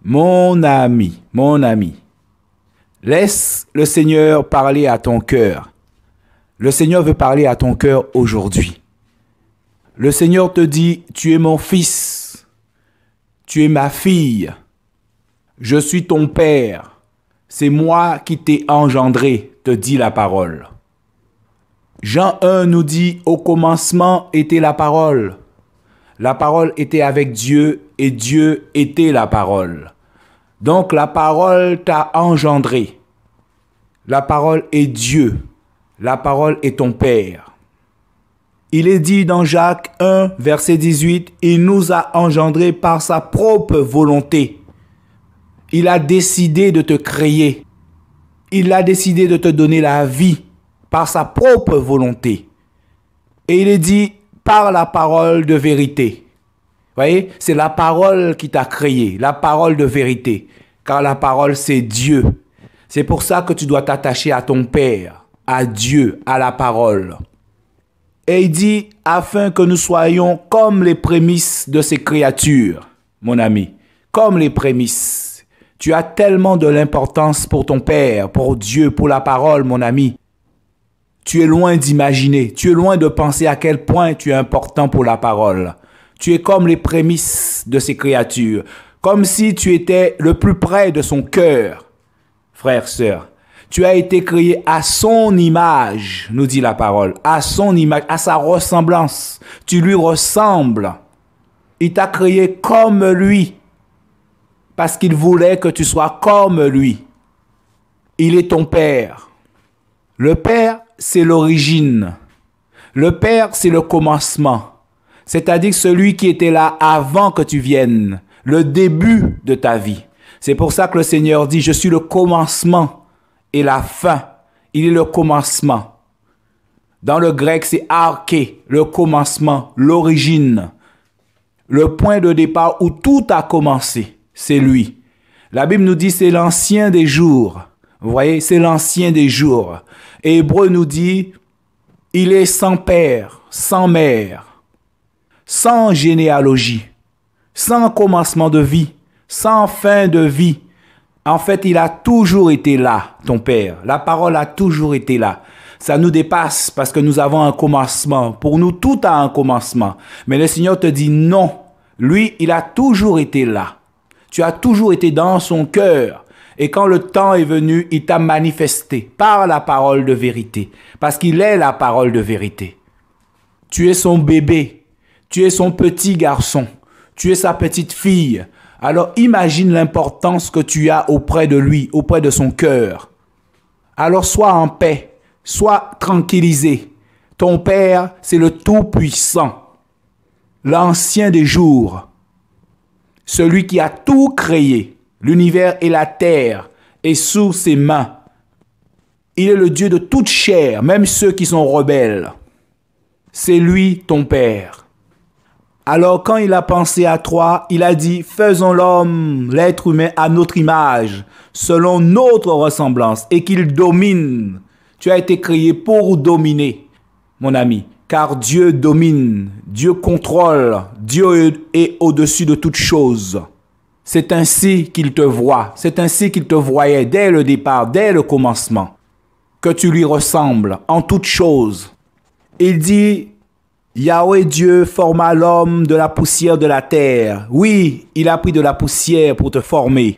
Mon ami, laisse le Seigneur parler à ton cœur. Le Seigneur veut parler à ton cœur aujourd'hui. Le Seigneur te dit, tu es mon fils, tu es ma fille, je suis ton père, c'est moi qui t'ai engendré, te dit la parole. Jean 1 nous dit, au commencement était la parole. La parole était avec Dieu et Dieu était la parole. Donc la parole t'a engendré. La parole est Dieu. La parole est ton Père. Il est dit dans Jacques 1, verset 18, « Il nous a engendrés par sa propre volonté. » Il a décidé de te créer. Il a décidé de te donner la vie par sa propre volonté. Et il est dit, par la parole de vérité. Vous voyez, c'est la parole qui t'a créé, la parole de vérité. Car la parole, c'est Dieu. C'est pour ça que tu dois t'attacher à ton Père, à Dieu, à la parole. Et il dit, afin que nous soyons comme les prémices de ces créatures, mon ami, comme les prémices. Tu as tellement de l'importance pour ton Père, pour Dieu, pour la parole, mon ami. Tu es loin d'imaginer, tu es loin de penser à quel point tu es important pour la parole. Tu es comme les prémices de ces créatures, comme si tu étais le plus près de son cœur. Frère, sœur, tu as été créé à son image, nous dit la parole, à son image, à sa ressemblance. Tu lui ressembles. Il t'a créé comme lui, parce qu'il voulait que tu sois comme lui. Il est ton Père. Le Père, c'est l'origine. Le Père, c'est le commencement. C'est-à-dire celui qui était là avant que tu viennes, le début de ta vie. C'est pour ça que le Seigneur dit, je suis le commencement et la fin. Il est le commencement. Dans le grec, c'est arché, le commencement, l'origine. Le point de départ où tout a commencé, c'est lui. La Bible nous dit, c'est l'ancien des jours. Vous voyez, c'est l'ancien des jours. Et Hébreu nous dit, il est sans père, sans mère, sans généalogie, sans commencement de vie, sans fin de vie. En fait, il a toujours été là, ton Père. La parole a toujours été là. Ça nous dépasse parce que nous avons un commencement. Pour nous, tout a un commencement. Mais le Seigneur te dit non. Lui, il a toujours été là. Tu as toujours été dans son cœur. Et quand le temps est venu, il t'a manifesté par la parole de vérité. Parce qu'il est la parole de vérité. Tu es son bébé. Tu es son petit garçon. Tu es sa petite fille. Alors imagine l'importance que tu as auprès de lui, auprès de son cœur. Alors sois en paix. Sois tranquillisé. Ton Père, c'est le Tout-Puissant. L'ancien des jours. Celui qui a tout créé. L'univers et la terre est sous ses mains. Il est le Dieu de toute chair, même ceux qui sont rebelles. C'est lui ton Père. Alors quand il a pensé à toi, il a dit, faisons l'homme, l'être humain à notre image, selon notre ressemblance, et qu'il domine. Tu as été créé pour dominer, mon ami, car Dieu domine, Dieu contrôle, Dieu est au-dessus de toutes choses. C'est ainsi qu'il te voit, c'est ainsi qu'il te voyait dès le départ, dès le commencement, que tu lui ressembles en toutes choses. Il dit, Yahweh Dieu forma l'homme de la poussière de la terre. Oui, il a pris de la poussière pour te former.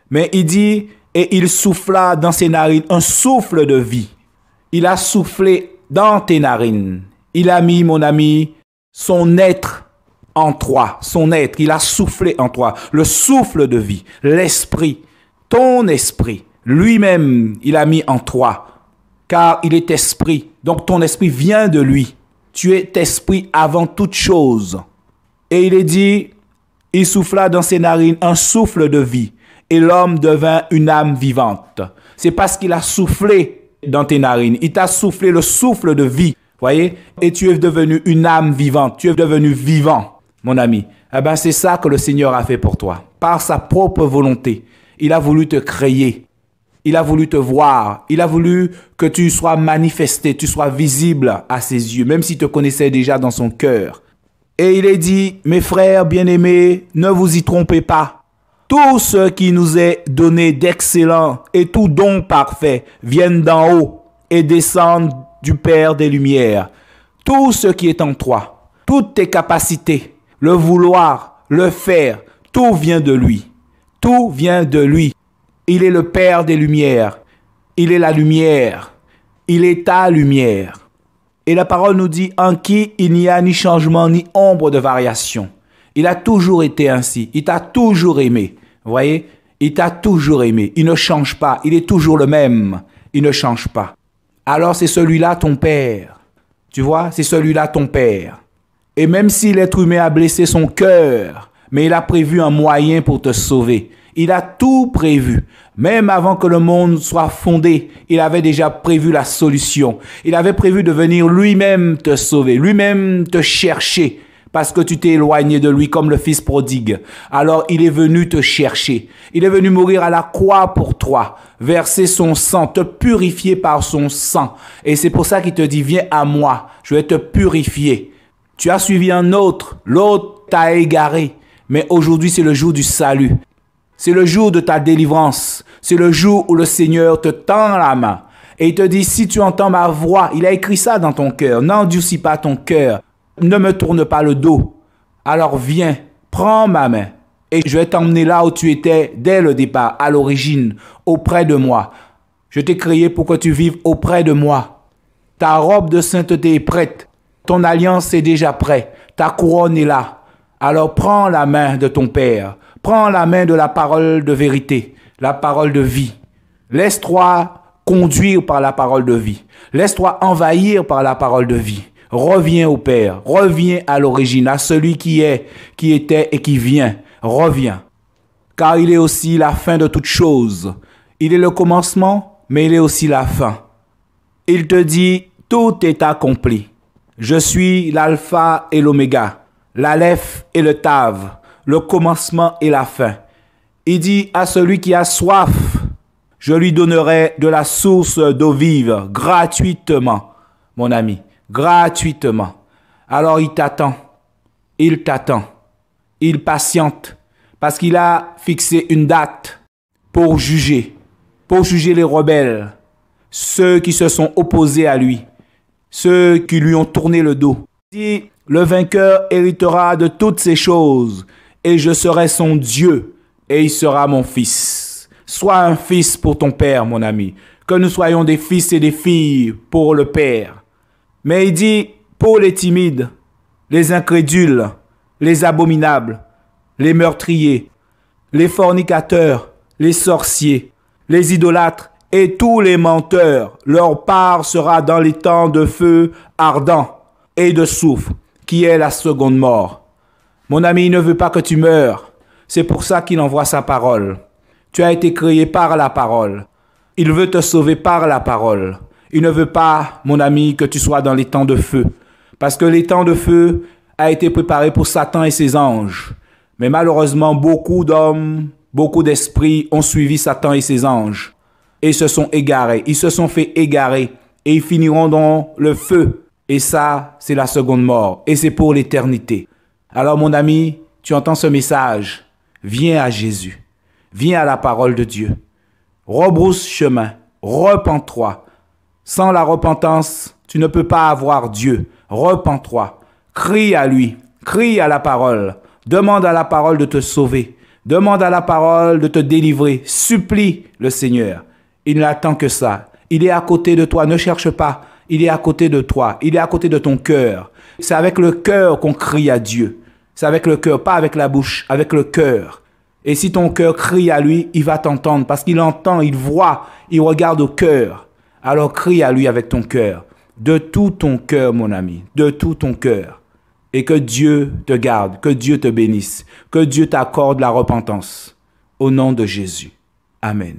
Mais il dit, et il souffla dans ses narines un souffle de vie. Il a soufflé dans tes narines. Il a mis, mon ami, son être en toi, son être, il a soufflé en toi, le souffle de vie, l'esprit, ton esprit, lui-même, il a mis en toi, car il est esprit, donc ton esprit vient de lui. Tu es esprit avant toute chose. Et il est dit, il souffla dans ses narines un souffle de vie, et l'homme devint une âme vivante. C'est parce qu'il a soufflé dans tes narines, il t'a soufflé le souffle de vie, voyez, et tu es devenu une âme vivante, tu es devenu vivant. Mon ami, eh ben c'est ça que le Seigneur a fait pour toi. Par sa propre volonté, il a voulu te créer. Il a voulu te voir. Il a voulu que tu sois manifesté, tu sois visible à ses yeux, même s'il te connaissait déjà dans son cœur. Et il est dit, mes frères bien-aimés, ne vous y trompez pas. Tout ce qui nous est donné d'excellent et tout don parfait viennent d'en haut et descendent du Père des Lumières. Tout ce qui est en toi, toutes tes capacités, le vouloir, le faire, tout vient de lui. Tout vient de lui. Il est le Père des Lumières. Il est la lumière. Il est ta lumière. Et la parole nous dit en qui il n'y a ni changement ni ombre de variation. Il a toujours été ainsi. Il t'a toujours aimé. Vous voyez? Il t'a toujours aimé. Il ne change pas. Il est toujours le même. Il ne change pas. Alors c'est celui-là ton Père. Tu vois? C'est celui-là ton Père. Et même si l'être humain a blessé son cœur, mais il a prévu un moyen pour te sauver. Il a tout prévu. Même avant que le monde soit fondé, il avait déjà prévu la solution. Il avait prévu de venir lui-même te sauver, lui-même te chercher, parce que tu t'es éloigné de lui comme le fils prodigue. Alors il est venu te chercher. Il est venu mourir à la croix pour toi, verser son sang, te purifier par son sang. Et c'est pour ça qu'il te dit, viens à moi, je vais te purifier. Tu as suivi un autre, l'autre t'a égaré. Mais aujourd'hui, c'est le jour du salut. C'est le jour de ta délivrance. C'est le jour où le Seigneur te tend la main. Et il te dit, si tu entends ma voix, il a écrit ça dans ton cœur. N'endurcis pas ton cœur. Ne me tourne pas le dos. Alors viens, prends ma main. Et je vais t'emmener là où tu étais dès le départ, à l'origine, auprès de moi. Je t'ai créé pour que tu vives auprès de moi. Ta robe de sainteté est prête. Ton alliance est déjà prête. Ta couronne est là. Alors prends la main de ton Père. Prends la main de la parole de vérité, la parole de vie. Laisse-toi conduire par la parole de vie. Laisse-toi envahir par la parole de vie. Reviens au Père. Reviens à l'origine, à celui qui est, qui était et qui vient. Reviens. Car il est aussi la fin de toutes choses. Il est le commencement, mais il est aussi la fin. Il te dit, tout est accompli. Je suis l'alpha et l'oméga, l'aleph et le tav, le commencement et la fin. Il dit à celui qui a soif, je lui donnerai de la source d'eau vive gratuitement, mon ami, gratuitement. Alors il t'attend, il patiente, parce qu'il a fixé une date pour juger les rebelles, ceux qui se sont opposés à lui, ceux qui lui ont tourné le dos. Il dit, le vainqueur héritera de toutes ces choses, et je serai son Dieu, et il sera mon fils. Sois un fils pour ton Père, mon ami. Que nous soyons des fils et des filles pour le Père. Mais il dit, pour les timides, les incrédules, les abominables, les meurtriers, les fornicateurs, les sorciers, les idolâtres et tous les menteurs, leur part sera dans les temps de feu ardent et de soufre, qui est la seconde mort. Mon ami, il ne veut pas que tu meures. C'est pour ça qu'il envoie sa parole. Tu as été créé par la parole. Il veut te sauver par la parole. Il ne veut pas, mon ami, que tu sois dans les temps de feu. Parce que les temps de feu a été préparé pour Satan et ses anges. Mais malheureusement, beaucoup d'hommes, beaucoup d'esprits ont suivi Satan et ses anges. Et se sont égarés. Ils se sont fait égarer. Et ils finiront dans le feu. Et ça, c'est la seconde mort. Et c'est pour l'éternité. Alors mon ami, tu entends ce message. Viens à Jésus. Viens à la parole de Dieu. Rebrousse chemin. Repens-toi. Sans la repentance, tu ne peux pas avoir Dieu. Repens-toi. Crie à lui. Crie à la parole. Demande à la parole de te sauver. Demande à la parole de te délivrer. Supplie le Seigneur. Il n'attend que ça. Il est à côté de toi. Ne cherche pas. Il est à côté de toi. Il est à côté de ton cœur. C'est avec le cœur qu'on crie à Dieu. C'est avec le cœur, pas avec la bouche, avec le cœur. Et si ton cœur crie à lui, il va t'entendre parce qu'il entend, il voit, il regarde au cœur. Alors crie à lui avec ton cœur. De tout ton cœur, mon ami. De tout ton cœur. Et que Dieu te garde, que Dieu te bénisse, que Dieu t'accorde la repentance. Au nom de Jésus. Amen.